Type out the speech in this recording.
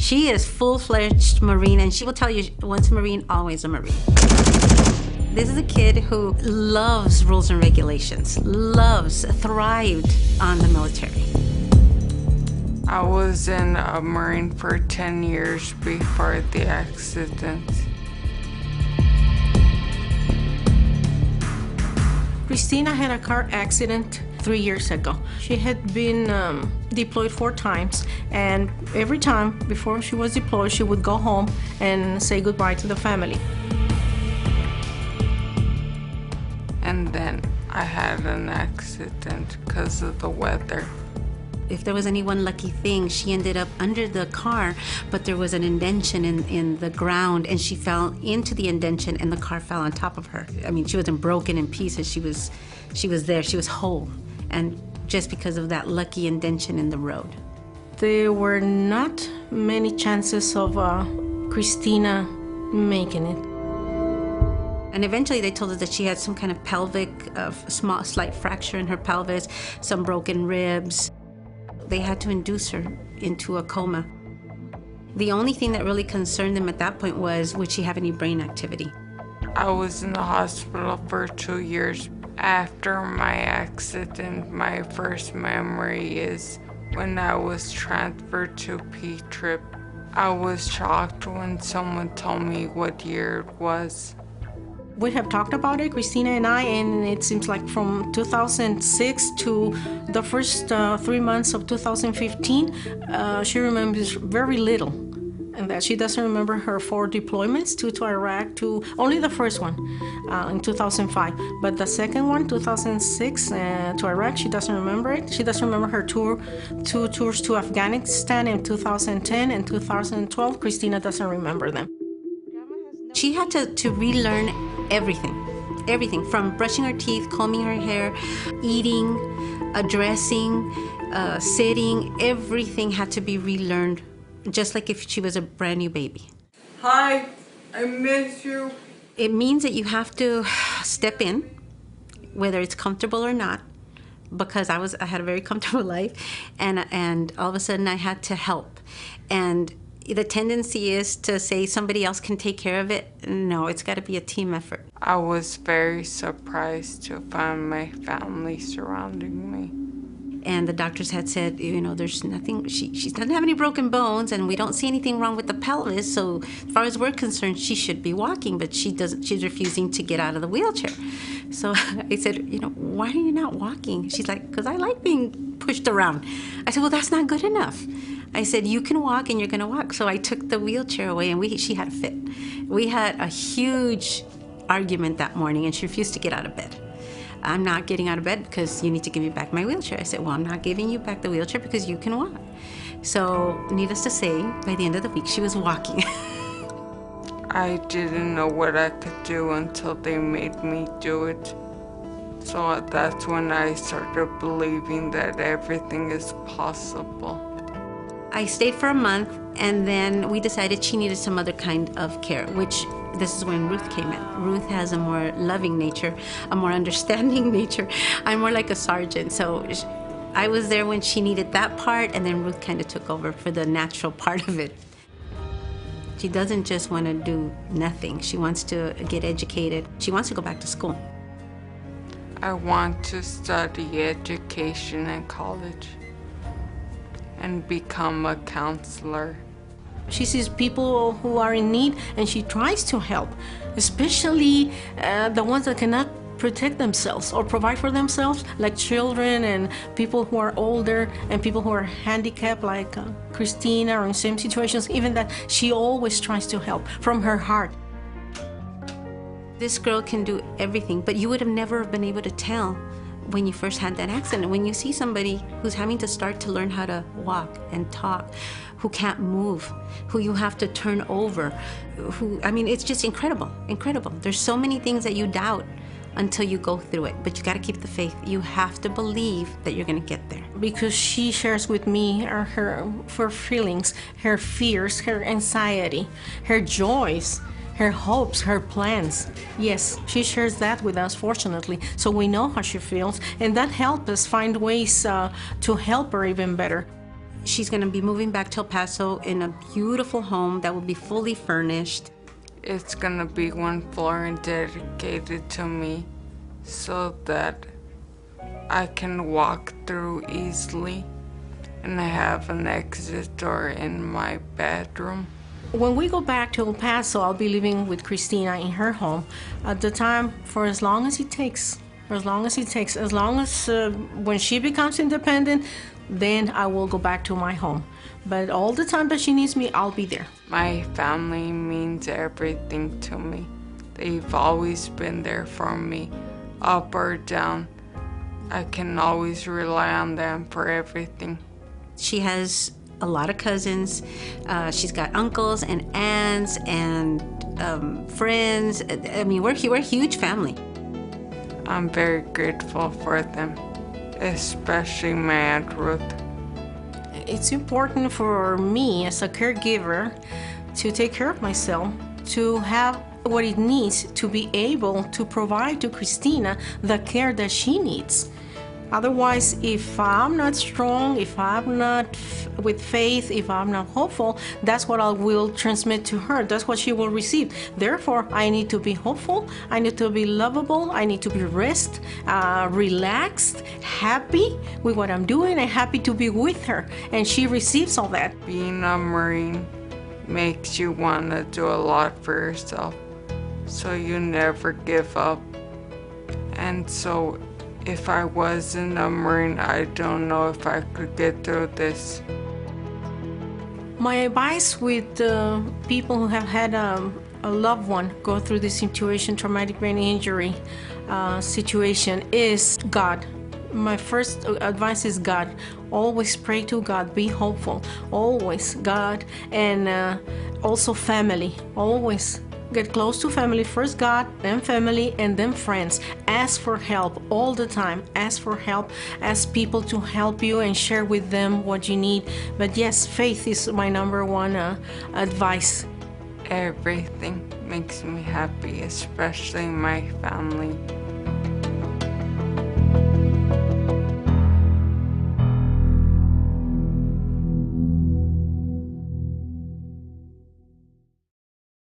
She is full-fledged Marine, and she will tell you, once a Marine, always a Marine. This is a kid who loves rules and regulations, thrived on the military. I was in a Marine for 10 years before the accident. Christina had a car accident 3 years ago. She had been deployed 4 times, and every time before she was deployed, she would go home and say goodbye to the family. And then I had an accident because of the weather. If there was any one lucky thing, she ended up under the car, but there was an indention in the ground, and she fell into the indention, and the car fell on top of her. I mean, she wasn't broken in pieces. She was there. She was whole, and just because of that lucky indention in the road. There were not many chances of Christina making it. And eventually they told us that she had some kind of pelvic, slight fracture in her pelvis, some broken ribs. They had to induce her into a coma. The only thing that really concerned them at that point was, would she have any brain activity? I was in the hospital for 2 years. After my accident, my first memory is when I was transferred to P-Trip. I was shocked when someone told me what year it was. We have talked about it, Christina and I, and it seems like from 2006 to the first 3 months of 2015, she remembers very little, and that she doesn't remember her 4 deployments, 2 to Iraq, only the first one in 2005, but the second one, 2006 to Iraq, she doesn't remember it. She doesn't remember her 2 tours to Afghanistan in 2010 and 2012. Christina doesn't remember them. She had to relearn everything from brushing her teeth, combing her hair, eating, dressing, sitting. Everything had to be relearned, just like if she was a brand new baby. Hi, I miss you. It means that you have to step in, whether it's comfortable or not, because I had a very comfortable life, and all of a sudden I had to help. And the tendency is to say somebody else can take care of it. No, it's got to be a team effort. I was very surprised to find my family surrounding me. And the doctors had said, there's nothing, she doesn't have any broken bones, and we don't see anything wrong with the pelvis, so as far as we're concerned, she should be walking, but she's refusing to get out of the wheelchair. So I said, why are you not walking? She's like, because I like being pushed around. I said, well, that's not good enough. I said, you can walk and you're gonna walk. So I took the wheelchair away, and she had a fit. We had a huge argument that morning, and she refused to get out of bed. I'm not getting out of bed because you need to give me back my wheelchair. I said, well, I'm not giving you back the wheelchair because you can walk. So needless to say, by the end of the week, she was walking. I didn't know what I could do until they made me do it. So that's when I started believing that everything is possible. I stayed for a month, and then we decided she needed some other kind of care, which this is when Ruth came in. Ruth has a more loving nature, a more understanding nature. I'm more like a sergeant, so I was there when she needed that part, and then Ruth kind of took over for the natural part of it. She doesn't just want to do nothing. She wants to get educated. She wants to go back to school. I want to study education in college and become a counselor. She sees people who are in need, and she tries to help, especially the ones that cannot protect themselves or provide for themselves, like children and people who are older and people who are handicapped, like Christina, or in same situations. Even that, she always tries to help from her heart. This girl can do everything, but you would have never been able to tell when you first had that accident. When you see somebody who's having to start to learn how to walk and talk, who can't move, who you have to turn over, it's just incredible. There's so many things that you doubt until you go through it, but you gotta keep the faith. You have to believe that you're gonna get there. Because she shares with me her feelings, her fears, her anxiety, her joys, her hopes, her plans. Yes, she shares that with us, fortunately, so we know how she feels, and that helps us find ways to help her even better. She's going to be moving back to El Paso in a beautiful home that will be fully furnished. It's gonna be one floor and dedicated to me so that I can walk through easily, and I have an exit door in my bedroom. When we go back to El Paso, I'll be living with Christina in her home at the time for as long as it takes. As long as when she becomes independent, then I will go back to my home. But all the time that she needs me, I'll be there. My family means everything to me. They've always been there for me, up or down. I can always rely on them for everything. She has a lot of cousins. She's got uncles and aunts and friends. I mean, we're a huge family. I'm very grateful for them, especially my Aunt Ruth. It's important for me as a caregiver to take care of myself, to have what it needs to be able to provide to Christina the care that she needs. Otherwise, if I'm not strong, if I'm not with faith, if I'm not hopeful, that's what I will transmit to her. That's what she will receive. Therefore, I need to be hopeful. I need to be lovable. I need to be relaxed, happy with what I'm doing, and happy to be with her. And she receives all that. Being a Marine makes you want to do a lot for yourself, so you never give up. And so if I wasn't a Marine, I don't know if I could get through this. My advice with people who have had a loved one go through this situation, traumatic brain injury situation, is God. My first advice is God. Always pray to God. Be hopeful. Always God. And also family. Always get close to family. First God, then family, and then friends. Ask for help all the time. Ask for help. Ask people to help you and share with them what you need. But yes, faith is my number one advice. Everything makes me happy, especially my family.